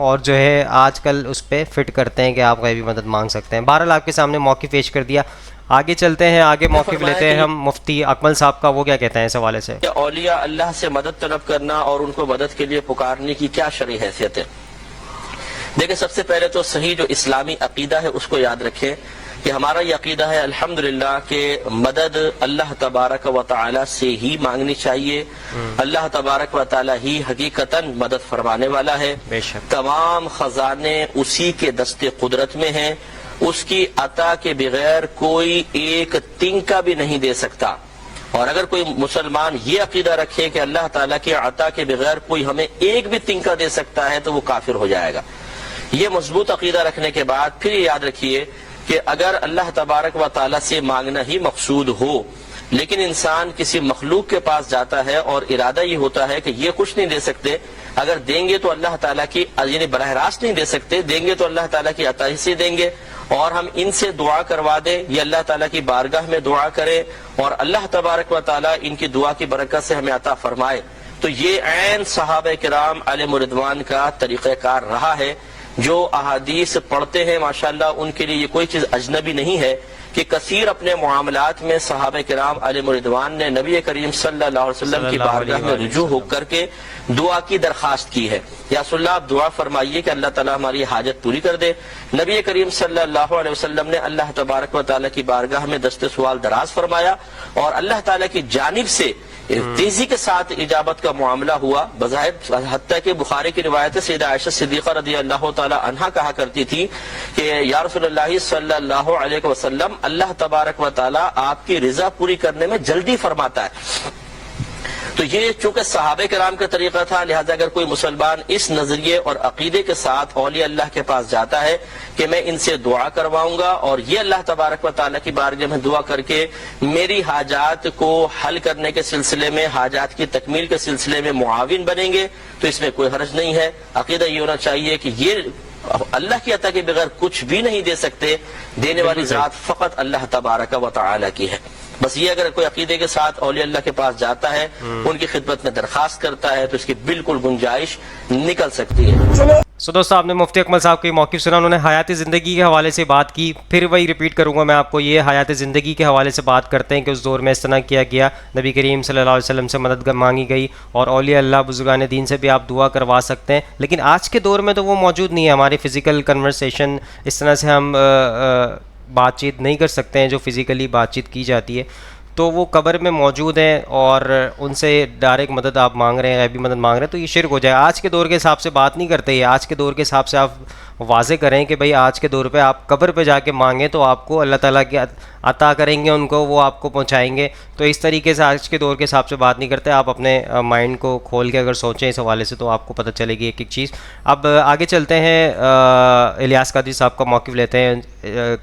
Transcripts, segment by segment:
اور جو ہے آج کل اس پہ فٹ کرتے ہیں کہ آپ غیبی مدد مانگ سکتے ہیں. بہرحال آپ کے سامنے موقف پیش کر دیا. آگے چلتے ہیں, آگے موقف لیتے ہیں ہم مفتی اکمل صاحب کا. وہ کیا کہتے ہیں اس حوالے سے؟ اولیاء اللہ سے مدد طلب کرنا اور ان کو مدد کے لیے پکارنے کی کیا شرعی حیثیت ہے؟ دیکھیں, سب سے پہلے تو صحیح جو اسلامی عقیدہ ہے اس کو یاد رکھیں کہ ہمارا یہ عقیدہ ہے الحمدللہ کہ مدد اللہ تبارک و تعالی سے ہی مانگنی چاہیے. اللہ تبارک و تعالی ہی حقیقتاً مدد فرمانے والا ہے. بے شک تمام خزانے اسی کے دست قدرت میں ہیں. اس کی عطا کے بغیر کوئی ایک تنکا بھی نہیں دے سکتا. اور اگر کوئی مسلمان یہ عقیدہ رکھے کہ اللہ تعالیٰ کی عطا کے بغیر کوئی ہمیں ایک بھی تنکا دے سکتا ہے تو وہ کافر ہو جائے گا. یہ مضبوط عقیدہ رکھنے کے بعد پھر یہ یاد رکھیے کہ اگر اللہ تبارک و تعالیٰ سے مانگنا ہی مقصود ہو لیکن انسان کسی مخلوق کے پاس جاتا ہے اور ارادہ یہ ہوتا ہے کہ یہ کچھ نہیں دے سکتے, اگر دیں گے تو اللہ تعالیٰ کی یعنی براہ راست نہیں دے سکتے, دیں گے تو اللہ تعالیٰ کی عطا ہی سے دیں گے, اور ہم ان سے دعا کروا دیں, یہ اللہ تعالیٰ کی بارگاہ میں دعا کریں اور اللہ تبارک و تعالیٰ ان کی دعا کی برکت سے ہمیں عطا فرمائے, تو یہ عین صحابہ کرام علیہم رضوان کا طریقہ کار رہا ہے. جو احادیث پڑھتے ہیں ماشاءاللہ ان کے لیے یہ کوئی چیز اجنبی نہیں ہے کہ کثیر اپنے معاملات میں صحابہ کرام علیہم رضوان نے نبی کریم صلی اللہ علیہ وسلم کی بارگاہ میں رجوع ہو کر کے دعا کی درخواست کی ہے. یا رسول اللہ آپ دعا فرمائیے کہ اللہ تعالیٰ ہماری حاجت پوری کر دے. نبی کریم صلی اللہ علیہ وسلم نے اللہ تبارک و تعالیٰ کی بارگاہ میں دست سوال دراز فرمایا اور اللہ تعالیٰ کی جانب سے تیزی کے ساتھ اجابت کا معاملہ ہوا. بظاہر حتیٰ کہ بخاری کی روایت سیدہ عائشہ صدیقہ رضی اللہ تعالی عنہا کہا کرتی تھی کہ یا رسول اللہ صلی اللہ علیہ وسلم, اللہ تبارک و تعالی آپ کی رضا پوری کرنے میں جلدی فرماتا ہے. تو یہ چونکہ صحابہ کرام کا طریقہ تھا, لہذا اگر کوئی مسلمان اس نظریے اور عقیدے کے ساتھ اولیاء اللہ کے پاس جاتا ہے کہ میں ان سے دعا کرواؤں گا اور یہ اللہ تبارک و تعالیٰ کی بارگاہ میں دعا کر کے میری حاجات کو حل کرنے کے سلسلے میں, حاجات کی تکمیل کے سلسلے میں معاون بنیں گے, تو اس میں کوئی حرج نہیں ہے. عقیدہ یہ ہونا چاہیے کہ یہ اللہ کی عطا کے بغیر کچھ بھی نہیں دے سکتے, دینے والی ذات فقط اللہ تبارک و تعالیٰ کی ہے. بس یہ اگر کوئی عقیدے کے ساتھ اولیاء اللہ کے پاس جاتا ہے, ان کی خدمت میں درخواست کرتا ہے, تو اس کی بالکل گنجائش نکل سکتی ہے. سو دوستو, آپ نے مفتی اکمل صاحب کی موقف سنا, انہوں نے حیات زندگی کے حوالے سے بات کی. پھر وہی ریپیٹ کروں گا میں آپ کو, یہ حیات زندگی کے حوالے سے بات کرتے ہیں کہ اس دور میں اس طرح کیا گیا, نبی کریم صلی اللہ علیہ وسلم سے مدد مانگی گئی اور اولیاء اللہ بزرگان دین سے بھی آپ دعا کروا سکتے ہیں. لیکن آج کے دور میں تو وہ موجود نہیں ہے. ہماری فزیکل کنورسیشن اس طرح سے ہم بات چیت نہیں کر سکتے ہیں جو فزیکلی بات چیت کی جاتی ہے, تو وہ قبر میں موجود ہیں اور ان سے ڈائریکٹ مدد آپ مانگ رہے ہیں, غیبی مدد مانگ رہے ہیں, تو یہ شرک ہو جائے. آج کے دور کے حساب سے بات نہیں کرتے, یہ آج کے دور کے حساب سے آپ واضح کریں کہ بھئی آج کے دور پہ آپ قبر پہ جا کے مانگیں تو آپ کو اللہ تعالیٰ کی عطا کریں گے, ان کو وہ آپ کو پہنچائیں گے. تو اس طریقے سے آج کے دور کے حساب سے بات نہیں کرتے. آپ اپنے مائنڈ کو کھول کے اگر سوچیں اس حوالے سے تو آپ کو پتہ چلے گی ایک ایک چیز. اب آگے چلتے ہیں, الیاس قادری صاحب کا موقف لیتے ہیں,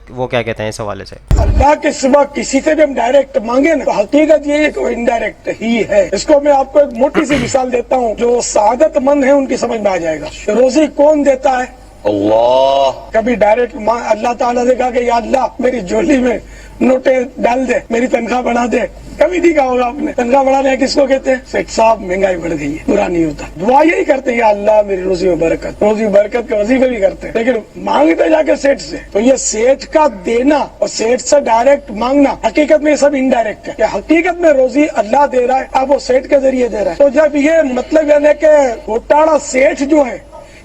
وہ کیا کہتے ہیں اس حوالے سے. اللہ کے سوا کسی سے بھی ہم ڈائریکٹ مانگے نا, تو حقیقت یہ ہے کہ وہ انڈائریکٹ ہی ہے. اس کو میں آپ کو ایک موٹی سی مثال دیتا ہوں, جو سعادت مند ہے ان کی سمجھ میں آ جائے گا. روزی کون دیتا ہے؟ اللہ. کبھی ڈائریکٹ اللہ تعالیٰ نے کہا کہ یا اللہ میری جھولی میں نوٹیں ڈال دے, میری تنخواہ بڑھا دے, کبھی نہیں کہا ہوگا آپ نے. تنخواہ بڑھانے کس کو کہتے ہیں؟ سیٹ صاحب مہنگائی بڑھ گئی ہے, برا نہیں ہوتا. دعا یہی کرتے ہیں یا اللہ میری روزی میں برکت, روزی برکت کے وظیفے بھی کرتے ہیں, لیکن مانگتے جا کے سیٹ سے. تو یہ سیٹ کا دینا اور سیٹ سے ڈائریکٹ مانگنا حقیقت میں یہ سب انڈائریکٹ ہے. کہ حقیقت میں روزی اللہ دے رہا ہے, اب وہ سیٹ کے ذریعے دے رہا ہے. تو جب یہ مطلب یعنی کہ گھوٹالا سیٹ جو ہے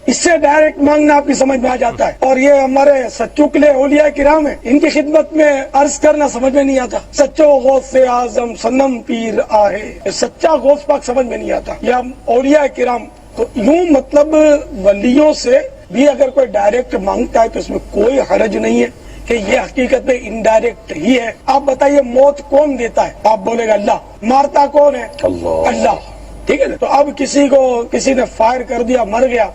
اس سے ڈائریکٹ مانگنا آپ کی سمجھ میں آ جاتا ہے. اور یہ ہمارے سچوں کے لیے اولیاء کرام ہیں, ان کی خدمت میں عرض کرنا سمجھ میں نہیں آتا. سچو غوث اعظم صنم پیر آہے, سچا غوث پاک سمجھ میں نہیں آتا. یا اولیاء کرام, تو یوں مطلب ولیوں سے بھی اگر کوئی ڈائریکٹ مانگتا ہے تو اس میں کوئی حرج نہیں ہے کہ یہ حقیقت میں انڈائریکٹ ہی ہے. آپ بتائیے موت کون دیتا ہے؟ آپ بولے گا اللہ. مارتا کون ہے؟ اللہ. ٹھیک ہے نا. تو اب کسی نے فائر کر دیا, مر گیا,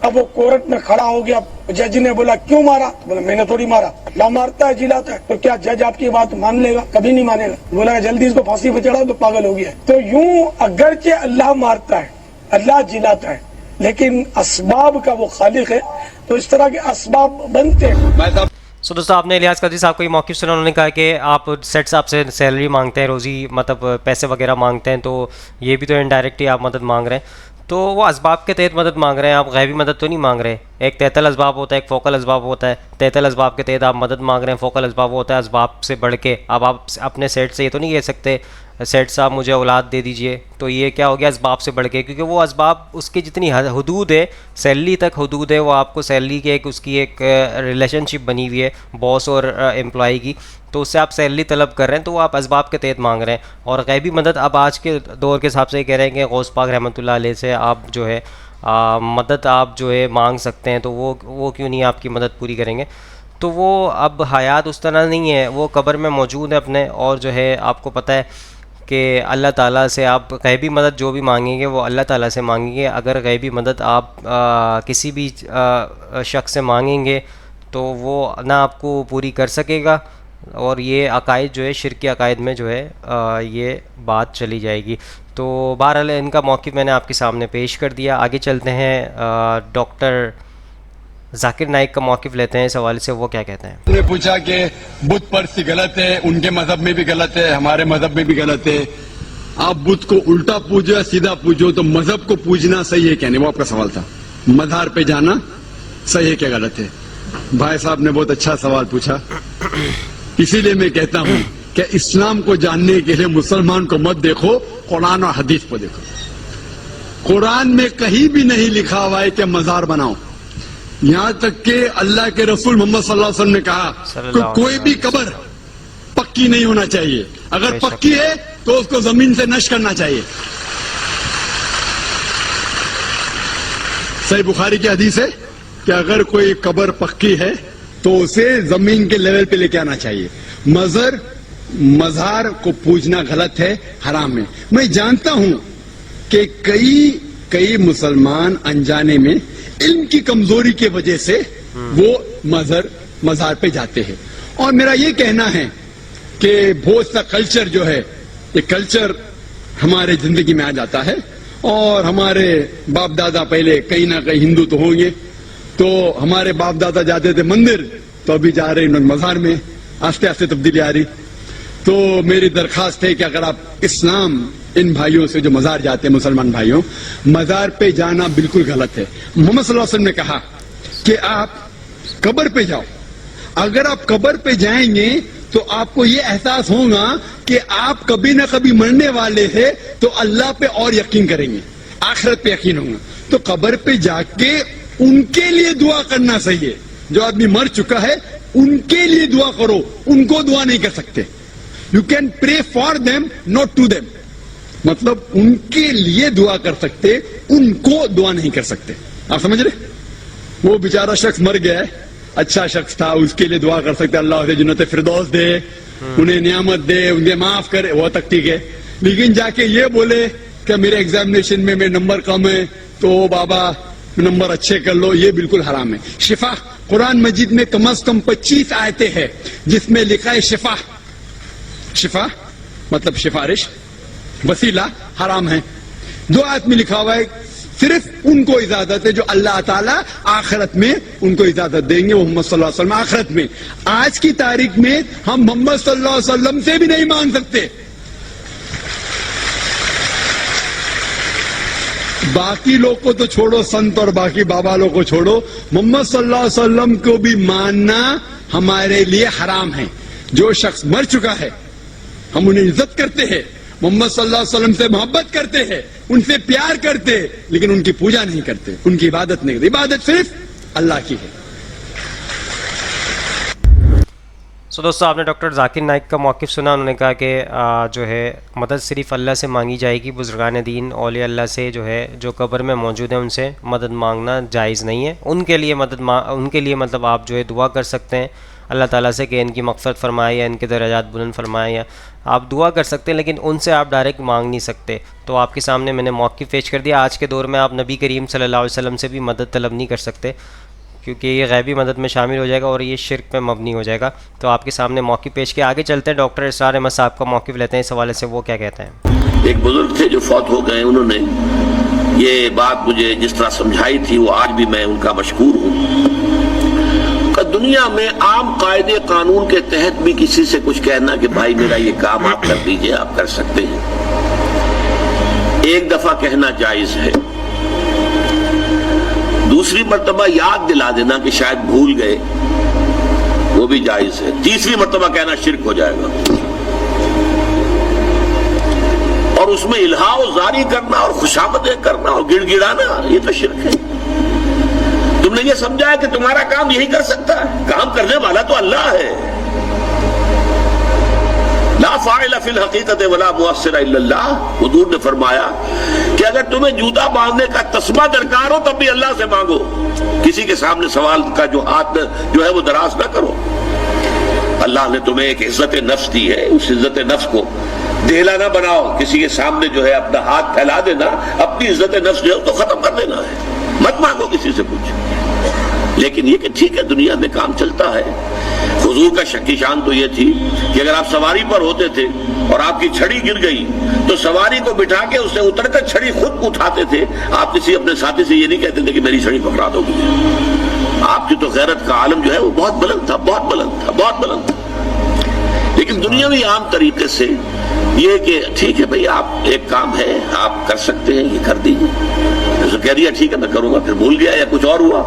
اب وہ کورٹ میں کھڑا ہو گیا, جج نے بولا کیوں مارا؟ بولا میں نے تھوڑی مارا, اللہ مارتا ہے جلاتا ہے. تو کیا جج آپ کی بات مان لے گا؟ کبھی نہیں مانے گا. بولا جلدی اس کو پھانسی پہ چڑھا تو پاگل ہو گیا. تو یوں اگرچہ اللہ مارتا ہے, اللہ جلاتا ہے, لیکن اسباب کا وہ خالق ہے, تو اس طرح کے اسباب بنتے ہیں. سو دوستو, آپ نے الیاس قادری صاحب کو یہ موقف سنا, انہوں نے کہا کہ آپ سیٹ صاحب سے سیلری مانگتے ہیں, روزی مطلب پیسے وغیرہ مانگتے ہیں, تو یہ بھی تو انڈائریکٹلی آپ مدد مانگ رہے ہیں. تو وہ اسباب کے تحت مدد مانگ رہے ہیں، آپ غیبی مدد تو نہیں مانگ رہے. ایک تحتل اسباب ہوتا ہے، ایک فوکل اسباب ہوتا ہے. تحتل اسباب کے تحت آپ مدد مانگ رہے ہیں، فوکل اسباب ہوتا ہے اسباب سے بڑھ کے. اب آپ اپنے سیٹ سے یہ تو نہیں کہہ سکتے سیٹ صاحب مجھے اولاد دے دیجئے، تو یہ کیا ہو گیا اسباب سے بڑھ کے، کیونکہ وہ اسباب اس کی جتنی حدود ہے، سیلری تک حدود ہے، وہ آپ کو سیلری کے ایک اس کی ایک ریلیشن شپ بنی ہوئی ہے باس اور امپلائی کی، تو اس سے آپ سیلری طلب کر رہے ہیں، تو وہ آپ اسباب کے تحت مانگ رہے ہیں. اور غیبی مدد اب آج کے دور کے حساب سے یہ کہہ رہے ہیں کہ غوث پاک رحمۃ اللہ علیہ سے آپ جو ہے مدد آپ جو ہے مانگ سکتے ہیں، تو وہ کیوں نہیں آپ کی مدد پوری کریں گے؟ تو وہ اب حیات اس طرح نہیں ہے، وہ قبر میں موجود ہے اپنے، اور جو ہے آپ کو پتہ ہے کہ اللہ تعالیٰ سے آپ غیبی مدد جو بھی مانگیں گے وہ اللہ تعالیٰ سے مانگیں گے. اگر غیبی مدد آپ کسی بھی شخص سے مانگیں گے تو وہ نہ آپ کو پوری کر سکے گا، اور یہ عقائد جو ہے شرک کے عقائد میں جو ہے یہ بات چلی جائے گی. تو بہرحال ان کا موقف میں نے آپ کے سامنے پیش کر دیا. آگے چلتے ہیں ڈاکٹر ذاکر نائک کا موقف لیتے ہیں اس حوالے سے، وہ کیا کہتے ہیں. نے پوچھا کہ بت پرستی غلط ہے، ان کے مذہب میں بھی غلط ہے، ہمارے مذہب میں بھی غلط ہے. آپ بت کو الٹا پوجو یا سیدھا پوجو، تو مذہب کو پوجنا صحیح ہے کیا نہیں، وہ آپ کا سوال تھا. مزار پہ جانا صحیح ہے کیا غلط ہے؟ بھائی صاحب نے بہت اچھا سوال پوچھا. اسی لیے میں کہتا ہوں کہ اسلام کو جاننے کے لیے مسلمان کو مت دیکھو، قرآن اور حدیث کو دیکھو. قرآن میں کہیں بھی نہیں لکھا ہوا ہے کہ مزار بناؤ. یہاں تک کہ اللہ کے رسول محمد صلی اللہ علیہ وسلم نے کہا کہ کوئی بھی قبر پکی نہیں ہونا چاہیے، اگر پکی ہے تو اس کو زمین سے نش کرنا چاہیے. صحیح بخاری کی حدیث ہے کہ اگر کوئی قبر پکی ہے تو اسے زمین کے لیول پہ لے کے آنا چاہیے. مزار کو پوجنا غلط ہے، حرام ہے. میں جانتا ہوں کہ کئی مسلمان انجانے میں علم کی کمزوری کی وجہ سے وہ مزار پہ جاتے ہیں. اور میرا یہ کہنا ہے کہ بہت سا کلچر جو ہے، یہ کلچر ہمارے زندگی میں آ جاتا ہے، اور ہمارے باپ دادا پہلے کہیں نہ کہیں ہندو تو ہوں گے، تو ہمارے باپ دادا جاتے تھے مندر، تو ابھی جا رہے ہیں مزار میں. آہستہ آہستہ تبدیلی آ رہی. تو میری درخواست ہے کہ اگر آپ اسلام ان بھائیوں سے جو مزار جاتے ہیں، مسلمان بھائیوں، مزار پہ جانا بالکل غلط ہے. محمد صلی اللہ علیہ وسلم نے کہا کہ آپ قبر پہ جاؤ. اگر آپ قبر پہ جائیں گے تو آپ کو یہ احساس ہوگا کہ آپ کبھی نہ کبھی مرنے والے ہیں، تو اللہ پہ اور یقین کریں گے، آخرت پہ یقین ہوگا. تو قبر پہ جا کے ان کے لیے دعا کرنا صحیح ہے. جو آدمی مر چکا ہے ان کے لیے دعا کرو، ان کو دعا نہیں کر سکتے. You can pray for them not to them, مطلب ان کے لیے دعا کر سکتے، ان کو دعا نہیں کر سکتے. آپ سمجھ رہے؟ وہ بیچارہ شخص مر گیا ہے، اچھا شخص تھا، اس کے لیے دعا کر سکتے اللہ اسے جنت فردوس دے، انہیں نعمت دے، انہیں معاف کرے، وہ تک ٹھیک ہے. لیکن جا کے یہ بولے کہ میرے ایگزامینیشن میں میرے نمبر کم ہے تو بابا نمبر اچھے کر لو، یہ بالکل حرام ہے. شفا، قرآن مجید میں کم از کم 25 آیتیں ہیں جس میں لکھا ہے شفا. شفا مطلب سفارش، وسیلہ حرام ہے. 2 آیت میں لکھا ہوا ہے صرف ان کو اجازت ہے جو اللہ تعالیٰ آخرت میں ان کو اجازت دیں گے، وہ محمد صلی اللہ علیہ وسلم آخرت میں. آج کی تاریخ میں ہم محمد صلی اللہ علیہ وسلم سے بھی نہیں مانگ سکتے. باقی لوگ کو تو چھوڑو، سنت اور باقی بابا لوگ کو چھوڑو، محمد صلی اللہ علیہ وسلم کو بھی ماننا ہمارے لیے حرام ہے. جو شخص مر چکا ہے ہم انہیں عزت کرتے ہیں، محمد صلی اللہ علیہ وسلم سے محبت کرتے ہیں، ان سے پیار کرتے، لیکن ان کی پوجا نہیں کرتے، ان کی عبادت نہیں کرتے. عبادت صرف اللہ کی ہے. دوستو آپ نے ڈاکٹر ذاکر نائک کا موقف سنا. انہوں نے کہا کہ جو ہے مدد صرف اللہ سے مانگی جائے گی. بزرگان دین اولیاء اللہ سے جو ہے جو قبر میں موجود ہیں ان سے مدد مانگنا جائز نہیں ہے. ان کے لیے مطلب آپ جو ہے دعا کر سکتے ہیں اللہ تعالیٰ سے کہ ان کی مغفرت فرمائے یا ان کے درجات بلند فرمائے، یا آپ دعا کر سکتے ہیں، لیکن ان سے آپ ڈائریکٹ مانگ نہیں سکتے. تو آپ کے سامنے میں نے موقف پیش کر دیا. آج کے دور میں آپ نبی کریم صلی اللہ علیہ وسلم سے بھی مدد طلب نہیں کر سکتے، کیونکہ یہ غیبی مدد میں شامل ہو جائے گا اور یہ شرک پہ مبنی ہو جائے گا. تو آپ کے سامنے موقف پیش کیا. آگے چلتے ہیں ڈاکٹر اسرار احمد صاحب کا موقف لیتے ہیں اس حوالے سے، وہ کیا کہتے ہیں. ایک بزرگ تھے جو فوت ہو گئے، انہوں نے یہ بات مجھے جس طرح سمجھائی تھی وہ آج بھی میں ان کا مشکور ہوں. کہ دنیا میں عام قاعدے قانون کے تحت بھی کسی سے کچھ کہنا کہ بھائی میرا یہ کام آپ کر دیجئے، آپ کر سکتے ہیں، ایک دفعہ کہنا جائز ہے. دوسری مرتبہ یاد دلا دینا کہ شاید بھول گئے، وہ بھی جائز ہے۔ تیسری مرتبہ کہنا شرک ہو جائے گا، اور اس میں الہا و زاری کرنا اور خوشامدیں کرنا اور گڑ گڑانا، یہ تو شرک ہے۔ تم نے یہ سمجھا ہے کہ تمہارا کام یہی کر سکتا ہے، کام کرنے والا تو اللہ ہے۔ لا فاعل فی الحقیقت ولا مؤثر الا اللہ، حضور نے فرمایا کہ اگر تمہیں جوتا باندھنے کا تسبہ درکار ہو تب بھی اللہ سے مانگو، کسی کے سامنے سوال کا جو ہاتھ جو ہے وہ دراز نہ کرو۔ اللہ نے تمہیں ایک عزت نفس دی ہے، اس عزت نفس کو دہلا نہ بناؤ، کسی کے سامنے جو ہے اپنا ہاتھ پھیلا دینا، اپنی عزت نفس جو ہے تو ختم کر دینا ہے، مت مانگو کسی سے کچھ۔ لیکن یہ کہ ٹھیک ہے دنیا میں کام چلتا ہے۔ حضور کا شکی شان تو یہ تھی کہ اگر آپ سواری پر ہوتے تھے اور آپ کی چھڑی گر گئی تو سواری کو بٹھا کے اس سے اتر کر چھڑی خود اٹھاتے تھے، آپ کسی اپنے ساتھی سے یہ نہیں کہتے تھے کہ میری چھڑی پکڑا دو گی۔ آپ کی تو غیرت کا عالم جو ہے وہ بہت بلند تھا، بہت بلند تھا، بہت بلند تھا۔ لیکن دنیاوی عام طریقے سے یہ کہ ٹھیک ہے بھئی آپ ایک کام ہے آپ کر سکتے ہیں، یہ کر دیجیے، جیسے کہہ دیا ٹھیک ہے میں کروں گا، پھر بھول گیا یا کچھ اور ہوا،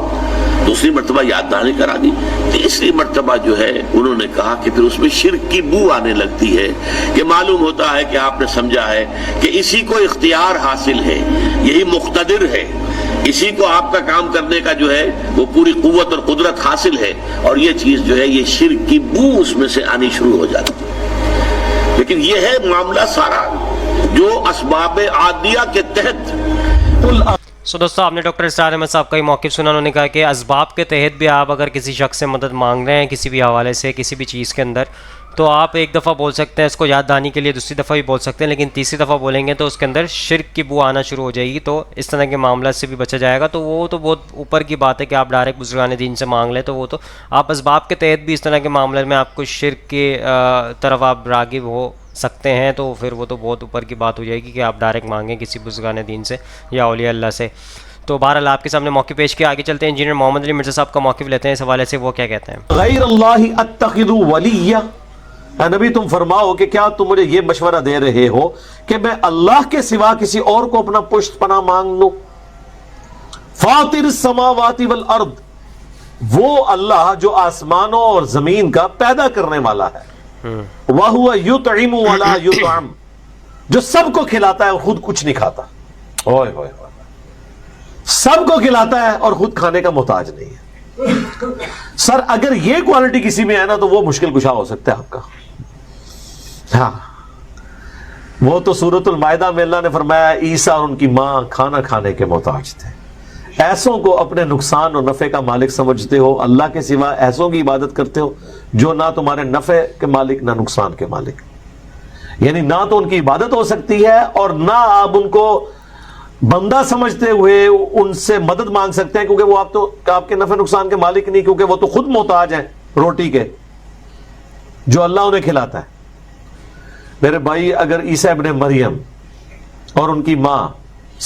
دوسری مرتبہ یاد دہانی کرا دی، تیسری مرتبہ جو ہے انہوں نے کہا کہ پھر اس میں شرک کی بو آنے لگتی ہے، کہ معلوم ہوتا ہے کہ آپ نے سمجھا ہے کہ اسی کو اختیار حاصل ہے، یہی مقتدر ہے، اسی کو آپ کا کام کرنے کا جو ہے وہ پوری قوت اور قدرت حاصل ہے، اور یہ چیز جو ہے یہ شرک کی بو اس میں سے آنی شروع ہو جاتی ہے۔ لیکن یہ ہے معاملہ سارا جو اسباب عادیہ کے تحت۔ دوستو آپ نے ڈاکٹر اسرار احمد صاحب کا یہ موقف سنا، انہوں نے کہا کہ اسباب کے تحت بھی آپ اگر کسی شخص سے مدد مانگ رہے ہیں کسی بھی حوالے سے کسی بھی چیز کے اندر، تو آپ ایک دفعہ بول سکتے ہیں اس کو یاد دہانی کے لیے، دوسری دفعہ بھی بول سکتے ہیں، لیکن تیسری دفعہ بولیں گے تو اس کے اندر شرک کی بو آنا شروع ہو جائے گی، تو اس طرح کے معاملات سے بھی بچا جائے گا۔ تو وہ تو بہت اوپر کی بات ہے کہ آپ ڈائریکٹ بزرگان دین سے مانگ لیں، تو وہ تو آپ اسباب کے تحت بھی اس طرح کے معاملات میں آپ کو شرک کے طرف آپ راغب ہو سکتے ہیں، تو پھر وہ تو بہت اوپر کی بات ہو جائے گی کہ آپ ڈائریکٹ مانگیں کسی بزرگان دین سے یا اولیاء اللہ سے۔ تو بہرحال آپ کے سامنے موقف پیش کیا، آگے چلتے ہیں انجینئر محمد علی مرزا صاحب کا موقف لیتے ہیں اس حوالے سے، وہ کیا کہتے ہیں۔ غیر اللہ اتخذ ولیہ، اے نبی تم فرماؤ کہ کیا تم مجھے یہ مشورہ دے رہے ہو کہ میں اللہ کے سوا کسی اور کو اپنا پشت پناہ مانگ لوں؟ فاطر السماوات والارض، وہ اللہ جو آسمانوں اور زمین کا پیدا کرنے والا ہے، وَهُوَ يُطْعِمُ وَلَا يُطْعَمُ، جو سب کو کھلاتا ہے اور خود کچھ نہیں کھاتا، اوئے ہوئے ہوئے، سب کو کھلاتا ہے اور خود کھانے کا محتاج نہیں ہے۔ سر اگر یہ کوالٹی کسی میں ہے نا تو وہ مشکل کشا ہو سکتا ہے آپ کا۔ ہاں وہ تو سورۃ المائدہ میں اللہ نے فرمایا عیسیٰ اور ان کی ماں کھانا کھانے کے محتاج تھے۔ ایسوں کو اپنے نقصان اور نفع کا مالک سمجھتے ہو، اللہ کے سوا ایسوں کی عبادت کرتے ہو جو نہ تمہارے نفع کے مالک نہ نقصان کے مالک، یعنی نہ تو ان کی عبادت ہو سکتی ہے اور نہ آپ ان کو بندہ سمجھتے ہوئے ان سے مدد مانگ سکتے ہیں، کیونکہ وہ آپ کے نفع نقصان کے مالک نہیں، کیونکہ وہ تو خود محتاج ہیں روٹی کے جو اللہ انہیں کھلاتا ہے۔ میرے بھائی اگر عیسیٰ ابن مریم اور ان کی ماں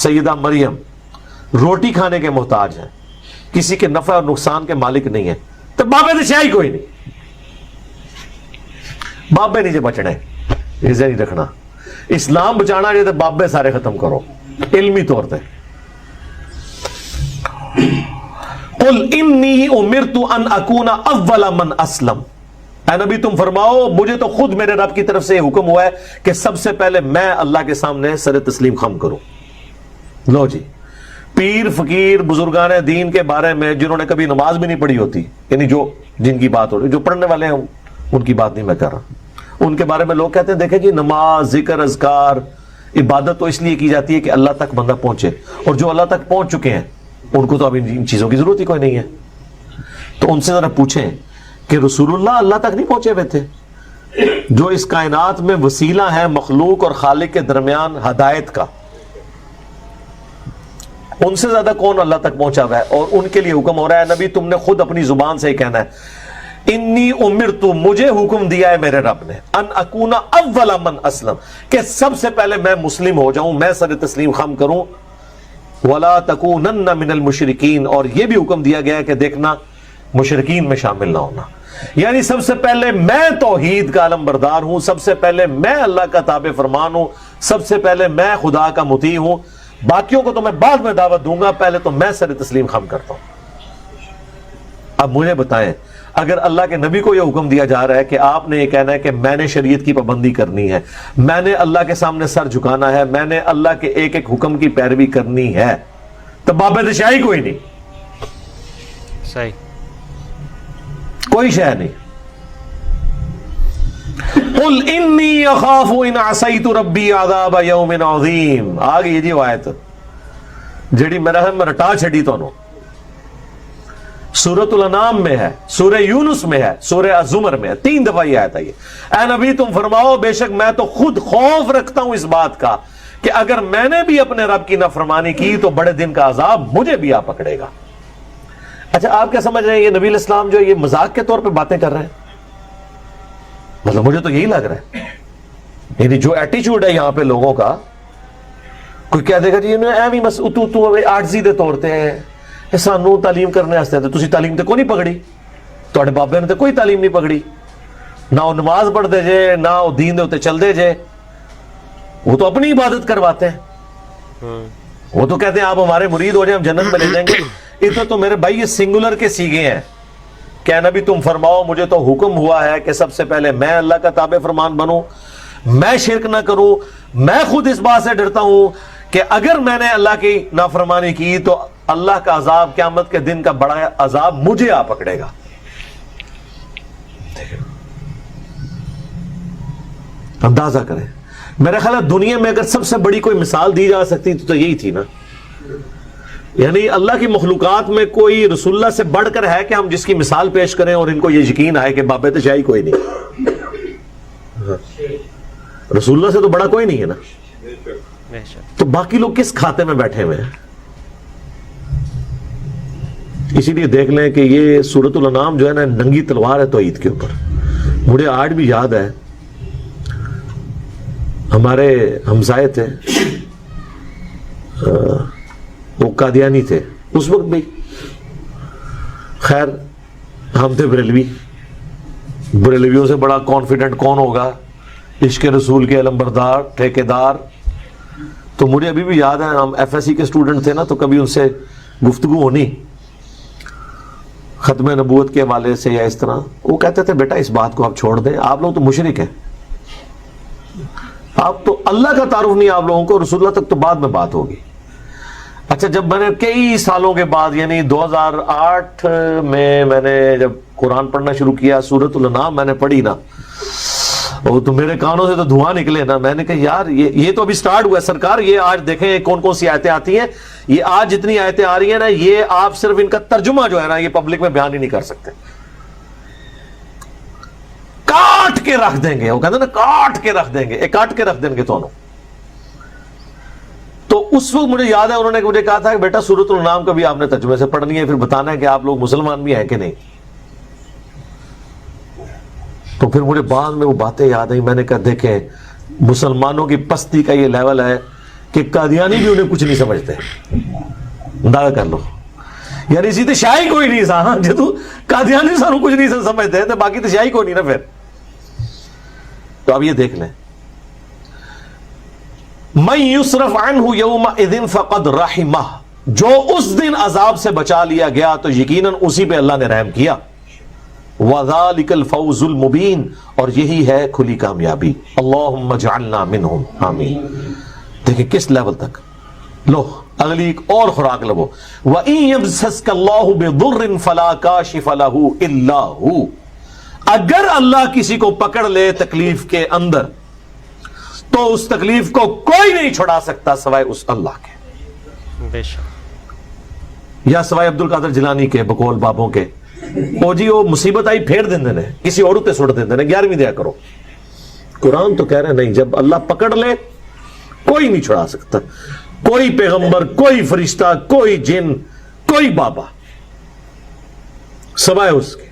سیدہ مریم روٹی کھانے کے محتاج ہیں، کسی کے نفع اور نقصان کے مالک نہیں ہیں، تو بابے تو شاہی کوئی نہیں، بابے نہیں جو بچنے اسے نہیں رکھنا، اسلام بچانا جو تو بابے سارے ختم کرو علمی طور پہ۔ قل انی امرت ان اکون اول من اسلم، اے نبی تم فرماؤ مجھے تو خود میرے رب کی طرف سے حکم ہوا ہے کہ سب سے پہلے میں اللہ کے سامنے سر تسلیم خم کروں۔ لو جی، پیر فقیر بزرگان دین کے بارے میں جنہوں نے کبھی نماز بھی نہیں پڑھی ہوتی، یعنی جن کی بات ہو رہی، جو پڑھنے والے ہیں ان کی بات نہیں میں کر رہا، ان کے بارے میں لوگ کہتے ہیں دیکھیں جی نماز ذکر اذکار عبادت تو اس لیے کی جاتی ہے کہ اللہ تک بندہ پہنچے، اور جو اللہ تک پہنچ چکے ہیں ان کو تو اب ان چیزوں کی ضرورت ہی کوئی نہیں ہے۔ تو ان سے ذرا پوچھیں کہ رسول اللہ تک نہیں پہنچے ہوئے تھے، جو اس کائنات میں وسیلہ ہے مخلوق اور خالق کے درمیان ہدایت کا، ان سے زیادہ کون اللہ تک پہنچا ہوا ہے؟ اور ان کے لیے حکم ہو رہا ہے نبی تم نے خود اپنی زبان سے ہی کہنا ہے انی امرت، مجھے حکم دیا ہے میرے رب نے، ان اکون اول من اسلم، کہ سب سے پہلے میں مسلم ہو جاؤں، میں سر تسلیم خم کروں، ولا تکونن من المشرکین، اور یہ بھی حکم دیا گیا ہے کہ دیکھنا مشرکین میں شامل نہ ہونا، یعنی سب سے پہلے میں توحید کا علم بردار ہوں، سب سے پہلے میں اللہ کا تابع فرمان ہوں، سب سے پہلے میں خدا کا مطیع ہوں، باقیوں کو تو میں بعد میں دعوت دوں گا، پہلے تو میں سر تسلیم خم کرتا ہوں۔ اب مجھے بتائیں، اگر اللہ کے نبی کو یہ حکم دیا جا رہا ہے کہ آپ نے یہ کہنا ہے کہ میں نے شریعت کی پابندی کرنی ہے، میں نے اللہ کے سامنے سر جھکانا ہے، میں نے اللہ کے ایک ایک حکم کی پیروی کرنی ہے، تو بابت شاہی کوئی نہیں، صحیح، کوئی شے نہیں۔ قل انی اخاف ان عصیت ربی عذاب یوم عظیم، آ گئی جی وہ آیت جڑی میرا ہے میں رٹا چھڑی تو سورۃ الانعام میں ہے، سورہ یونس میں ہے، سورہ الزمر میں ہے، 3 دفعہ یہ آیت ہے۔ اے نبی تم فرماؤ بے شک میں تو خود خوف رکھتا ہوں اس بات کا کہ اگر میں نے بھی اپنے رب کی نافرمانی کی تو بڑے دن کا عذاب مجھے بھی آ پکڑے گا۔ اچھا آپ کیا سمجھ رہے ہیں یہ نبی علیہ السلام جو یہ مذاق کے طور پہ باتیں کر رہے ہیں؟ مطلب مجھے تو یہی لگ رہا ہے، یعنی جو ایٹیچیوڈ ہے یہاں پہ لوگوں کا، کوئی کہہ دے گا جی ایویں بس تو آرزی دے طور تے ہیں سانو تعلیم کرنے واسطے، تو تسی تعلیم تے کوئی نہیں پکڑی، تواڈے بابے نے تے کوئی تعلیم نہیں پکڑی، نہ وہ نماز پڑھتے جے، نہ وہ دین دے اوتے چلدے جے، وہ تو اپنی عبادت کرواتے ہیں، وہ تو کہتے ہیں آپ ہمارے مرید ہو جائیں ہم جنت میں لے جائیں گے۔ ادھر تو میرے بھائی یہ سنگولر کے سیگے ہیں کہ نبی تم فرماؤ مجھے تو حکم ہوا ہے کہ سب سے پہلے میں اللہ کا تابع فرمان بنوں، میں شرک نہ کروں، میں خود اس بات سے ڈرتا ہوں کہ اگر میں نے اللہ کی نافرمانی کی تو اللہ کا عذاب قیامت کے دن کا بڑا عذاب مجھے آ پکڑے گا۔ اندازہ کریں، میرا خیال ہے دنیا میں اگر سب سے بڑی کوئی مثال دی جا سکتی تو یہی تھی نا، یعنی اللہ کی مخلوقات میں کوئی رسول اللہ سے بڑھ کر ہے کہ ہم جس کی مثال پیش کریں اور ان کو یہ یقین آئے کہ بابت شاہی کوئی نہیں، رسول اللہ سے تو بڑا کوئی نہیں ہے نا، تو باقی لوگ کس کھاتے میں بیٹھے ہوئے ہیں؟ اسی لیے دیکھ لیں کہ یہ سورۃ الانعام جو ہے نا ننگی تلوار ہے توحید کے اوپر۔ مجھے آج بھی یاد ہے ہمارے ہمسائے تھے، وہ قادیانی تھے اس وقت بھی، خیر ہم تھے بریلوی، بریلویوں سے بڑا کانفیڈنٹ کون ہوگا، عشق رسول کے علمبردار ٹھیکیدار۔ تو مجھے ابھی بھی یاد ہے ہم ایف ایس سی کے اسٹوڈنٹ تھے نا، تو کبھی ان سے گفتگو ہونی ختم نبوت کے حوالے سے یا اس طرح، وہ کہتے تھے بیٹا اس بات کو آپ چھوڑ دیں، آپ لوگ تو مشرک ہیں، آپ تو اللہ کا تعارف نہیں آپ لوگوں کو، رسول اللہ تک تو بعد میں بات ہوگی۔ اچھا جب میں نے کئی سالوں کے بعد یعنی 2008 میں نے جب قرآن پڑھنا شروع کیا، سورۃ الانعام میں نے پڑھی نا، وہ تو میرے کانوں سے تو دھواں نکلے نا، میں نے کہا یار یہ تو ابھی سٹارٹ ہوا ہے سرکار، یہ آج دیکھیں کون کون سی آیتیں آتی ہیں، یہ آج جتنی آیتیں آ رہی ہیں نا یہ آپ صرف ان کا ترجمہ جو ہے نا یہ پبلک میں بیان ہی نہیں کر سکتے، کاٹ کے رکھ دیں گے، وہ کہتے ہیں نا کاٹ کے رکھ دیں گے، کاٹ کے رکھ دیں گے تو اس وقت مجھے یاد ہے انہوں نے مجھے کہا تھا کہ بیٹا سورۃ الانعام کا بھی آپ نے ترجمے سے پڑھنی ہے، پھر بتانا ہے کہ آپ لوگ مسلمان بھی ہیں کہ نہیں۔ تو پھر مجھے بعد میں وہ باتیں یاد آئی، میں نے کہا دیکھیں مسلمانوں کی پستی کا یہ لیول ہے کہ قادیانی بھی انہیں کچھ نہیں سمجھتے، اندازہ کر لو، یعنی اسی تو شاہی کوئی نہیں سا، جدو قادیانی سانو کچھ نہیں سمجھتے تو باقی تو شاہی کوئی نہیں نا پھر۔ تو اب یہ دیکھ لیں، من یصرف عنہ یومئذ فقد رحمہ، جو اس دن عذاب سے بچا لیا گیا تو یقیناً اسی پہ اللہ نے رحم کیا، وذالک الفوز المبین، اور یہی ہے کھلی کامیابی، اللہم اجعلنا منہم، آمین۔ دیکھیں کس لیول تک، لو اگلی ایک اور خوراک لو، وَإِن يَمْسَسْكَ اللَّهُ بِضُرٍّ فَلَا كَاشِفَ لَهُ إِلَّا هُوَ، اگر اللہ کسی کو پکڑ لے تکلیف کے اندر تو اس تکلیف کو کوئی نہیں چھڑا سکتا سوائے اس اللہ کے، بے شک، یا سوائے عبد القادر جیلانی کے بقول بابوں کے، او جی وہ مصیبت آئی پھیر دیں دینے کسی اور تے سڑ دیں دینے 11ویں دیا کرو۔ قرآن تو کہہ رہے نہیں، جب اللہ پکڑ لے کوئی نہیں چھڑا سکتا، کوئی پیغمبر، کوئی فرشتہ، کوئی جن، کوئی بابا سوائے اس کے۔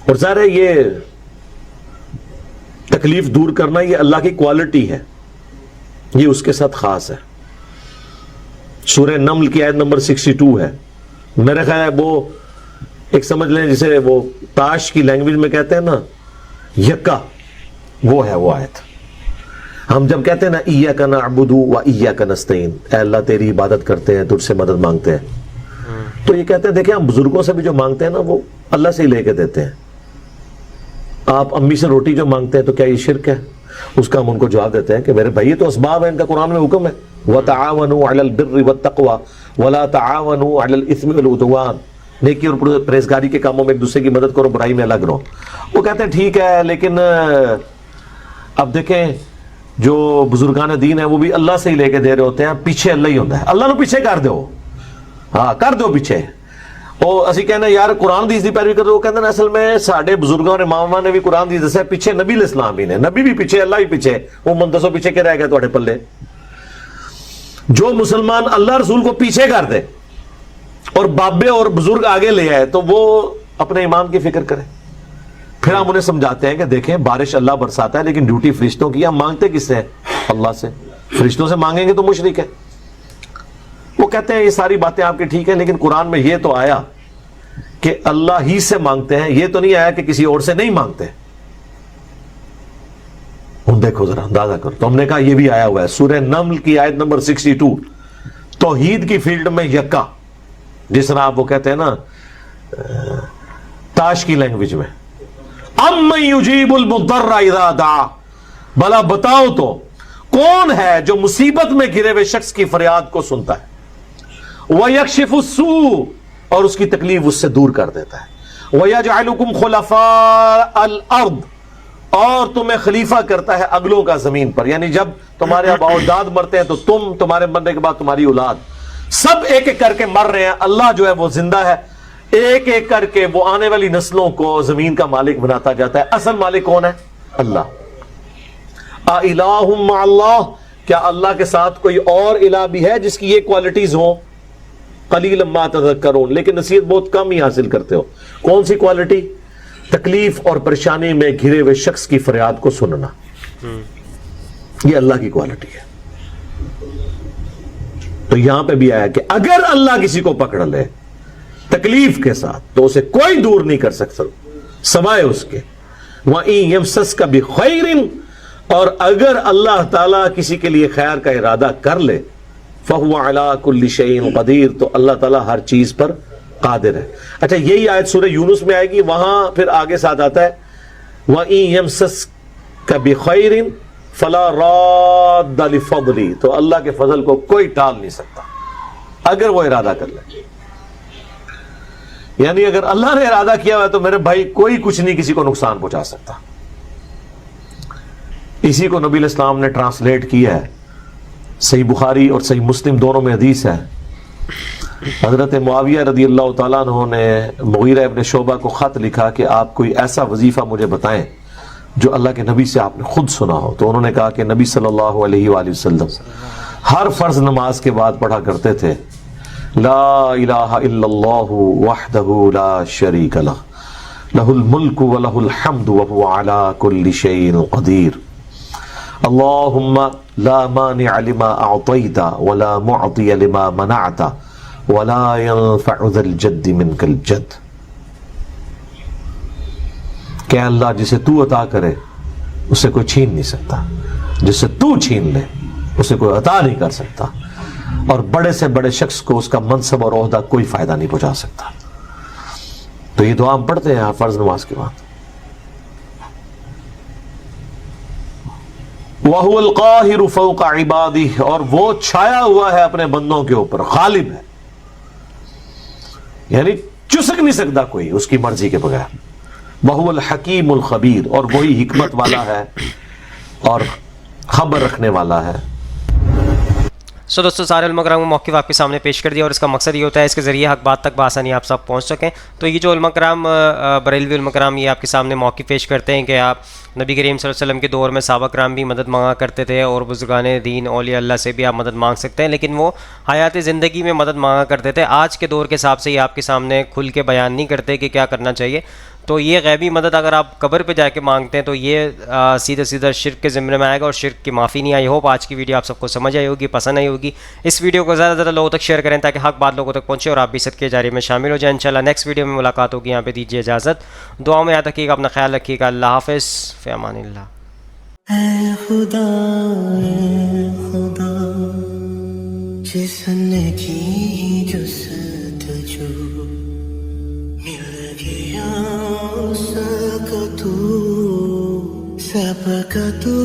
اور ظاہر ہے یہ تکلیف دور کرنا یہ اللہ کی کوالٹی ہے، یہ اس کے ساتھ خاص ہے۔ سورہ نمل کی آیت نمبر 62 ہے، میرے خیال ہے وہ ایک سمجھ لیں جسے وہ تاش کی لینگویج میں کہتے ہیں نا یکا، وہ ہے وہ آیت۔ ہم جب کہتے ہیں نا ایاک نعبد و ایاک نستعین، اے اللہ تیری عبادت کرتے ہیں، تجھ سے مدد مانگتے ہیں، تو یہ کہتے ہیں دیکھیں ہم بزرگوں سے بھی جو مانگتے ہیں نا وہ اللہ سے ہی لے کے دیتے ہیں. آپ امی سے روٹی جو مانگتے ہیں تو کیا یہ شرک ہے؟ اس کا ہم ان کو جواب دیتے ہیں کہ میرے بھائی یہ تو اسباب ہے، ان کا قرآن میں حکم ہے وَتَعَاوَنُوا عَلَى الْبِرِّ وَالتَّقْوَى وَلَا تَعَاوَنُوا عَلَى الْإِثْمِ وَالْعُدْوَانِ، نیکی اور پرہیزگاری کے کاموں میں ایک دوسرے کی مدد کرو، برائی میں الگ رہو. وہ کہتے ہیں ٹھیک ہے، لیکن اب دیکھیں جو بزرگان دین ہیں وہ بھی اللہ سے ہی لے کے دے رہے ہوتے ہیں، پیچھے اللہ ہی ہوتا ہے. اللہ نو پیچھے کر دو، ہاں کر دو پیچھے. اور اسی کہنا یار قرآن حدیث دی پیروی کرو، وہ کہتے ہیں اصل میں ساڈے بزرگوں اور اماماں نے بھی قرآن حدیث دسیا، پیچھے نبی علیہ السلام بھی نے، نبی بھی پیچھے، اللہ بھی پیچھے. وہ مندسوں پیچھے کے رہ گئے تھوڑے پلے. جو مسلمان اللہ رسول کو پیچھے کر دے اور بابے اور بزرگ آگے لے آئے تو وہ اپنے ایمان کی فکر کرے. پھر ہم انہیں سمجھاتے ہیں کہ دیکھیں بارش اللہ برساتا ہے لیکن ڈیوٹی فرشتوں کی، ہم مانگتے کس سے ہیں؟ اللہ سے. فرشتوں سے مانگیں گے تو مشرک ہے. وہ کہتے ہیں یہ ساری باتیں آپ کی ٹھیک ہیں، لیکن قرآن میں یہ تو آیا کہ اللہ ہی سے مانگتے ہیں، یہ تو نہیں آیا کہ کسی اور سے نہیں مانگتے. ہم دیکھو ذرا اندازہ کرو. تو ہم نے کہا یہ بھی آیا ہوا ہے سورہ نمل کی آیت نمبر 62، توحید کی فیلڈ میں یکا، جس طرح آپ وہ کہتے ہیں نا تاش کی لینگویج میں، اَمَّن يُجِيبُ الْمُضْطَرَّ اِذَا دَعَاهُ، بھلا بتاؤ تو کون ہے جو مصیبت میں گھرے ہوئے شخص کی فریاد کو سنتا ہے، وَيَكْشِفُ السُّوءَ، اور اس کی تکلیف اس سے دور کر دیتا ہے، وَيَجْعَلُكُمْ خُلَفَاءَ الْأَرْضِ، اور تمہیں خلیفہ کرتا ہے اگلوں کا زمین پر. یعنی جب تمہارے ابا اجداد مرتے ہیں تو تمہارے مرنے کے بعد تمہاری اولاد، سب ایک ایک کر کے مر رہے ہیں، اللہ جو ہے وہ زندہ ہے، ایک ایک کر کے وہ آنے والی نسلوں کو زمین کا مالک بناتا جاتا ہے. اصل مالک کون ہے؟ اللہ. اِلَٰهٌ مَّعَ اللَّهِ، کیا اللہ کے ساتھ کوئی اور الہ بھی ہے جس کی یہ کوالٹیز ہوں؟ قَلِيلًا مَّا تَذَكَّرُونَ، لیکن نصیحت بہت کم ہی حاصل کرتے ہو. کون سی کوالٹی؟ تکلیف اور پریشانی میں گھرے ہوئے شخص کی فریاد کو سننا، یہ اللہ کی کوالٹی ہے. تو یہاں پہ بھی آیا کہ اگر اللہ کسی کو پکڑ لے تکلیف کے ساتھ تو اسے کوئی دور نہیں کر سکتا سوائے اس کے. وَإِن يَمْسَسْكَ بِخَيْرٍ، اور اگر اللہ تعالیٰ کسی کے لیے خیر کا ارادہ کر لے، فَهُوَ عَلَىٰ كُلِّ شَيْءٍ قَدِيرٌ، تو اللہ تعالیٰ ہر چیز پر قادر ہے. اچھا یہی آیت سورہ یونس میں آئے گی، وہاں پھر آگے ساتھ آتا ہے وَإِن يَمْسَسْكَ بِخَيْرٍ فَلَا رَادَّ لِفَضْلِهِ، تو اللہ کے فضل کو کوئی ٹال نہیں سکتا اگر وہ ارادہ کر لے. یعنی اگر اللہ نے ارادہ کیا ہوا تو میرے بھائی کوئی کچھ نہیں کسی کو نقصان پہنچا سکتا. اسی کو نبی علیہ السلام نے ٹرانسلیٹ کیا ہے، صحیح بخاری اور صحیح مسلم دونوں میں حدیث ہے. حضرت معاویہ رضی اللہ تعالیٰ عنہ نے مغیرہ ابن شعبہ کو خط لکھا کہ آپ کوئی ایسا وظیفہ مجھے بتائیں جو اللہ کے نبی سے آپ نے خود سنا ہو. تو انہوں نے کہا کہ نبی صلی اللہ علیہ وآلہ وسلم ہر فرض نماز کے بعد پڑھا کرتے تھے لا الہ الا اللہ وحدہ لا شریک لہ لہ الملک ولہ الحمد وہو علی کل شیء قدیر اللہم لا مانع لما اعطیت ولا معطی لما منعت ولا ينفع ذا الجد منک الجد. کہ اللہ جسے تو عطا کرے اسے کوئی چھین نہیں سکتا، جسے تو چھین لے اسے کوئی عطا نہیں کر سکتا، اور بڑے سے بڑے شخص کو اس کا منصب اور عہدہ کوئی فائدہ نہیں پہنچا سکتا. تو یہ دعا ہم پڑھتے ہیں فرض نماز کے بعد. وَهُوَ الْقَاهِرُ فَوْقَ عِبَادِهِ، اور وہ چھایا ہوا ہے اپنے بندوں کے اوپر، غالب ہے، یعنی چسک نہیں سکتا کوئی اس کی مرضی کے بغیر. وَهُوَ الْحَكِيمُ الْخَبِيرُ، اور وہی حکمت والا ہے اور خبر رکھنے والا ہے. سو دوستو سارے علماء کرام کو موقف آپ کے سامنے پیش کر دیا، اور اس کا مقصد یہ ہوتا ہے اس کے ذریعے حق بات تک بآسانی آپ سب پہنچ سکیں. تو یہ جو علماء کرام بریلوی علماء کرام یہ آپ کے سامنے موقف پیش کرتے ہیں کہ آپ نبی کریم صلی اللہ علیہ وسلم کے دور میں صحابہ کرام بھی مدد مانگا کرتے تھے، اور بزرگان دین اولیاء اللہ سے بھی آپ مدد مانگ سکتے ہیں، لیکن وہ حیات زندگی میں مدد مانگا کرتے تھے. آج کے دور کے حساب سے یہ آپ کے سامنے کھل کے بیان نہیں کرتے کہ کیا کرنا چاہیے. تو یہ غیبی مدد اگر آپ قبر پہ جا کے مانگتے ہیں تو یہ سیدھا سیدھا شرک کے ذمے میں آئے گا، اور شرک کی معافی نہیں آئی. ہوپ آج کی ویڈیو آپ سب کو سمجھ آئی ہوگی، پسند آئی ہوگی. اس ویڈیو کو زیادہ سے زیادہ لوگوں تک شیئر کریں تاکہ حق بات لوگوں تک پہنچے اور آپ بھی صدقے جاریہ میں شامل ہو جائیں. انشاءاللہ نیکسٹ ویڈیو میں ملاقات ہوگی. یہاں پہ دیجیے اجازت، دعاؤں میں یاد رکھیے گا، اپنا خیال رکھیے گا. اللہ حافظ، فی امان اللہ. اے خدا جس نے کی جستجو مل گیا اس کا تو سب کا تو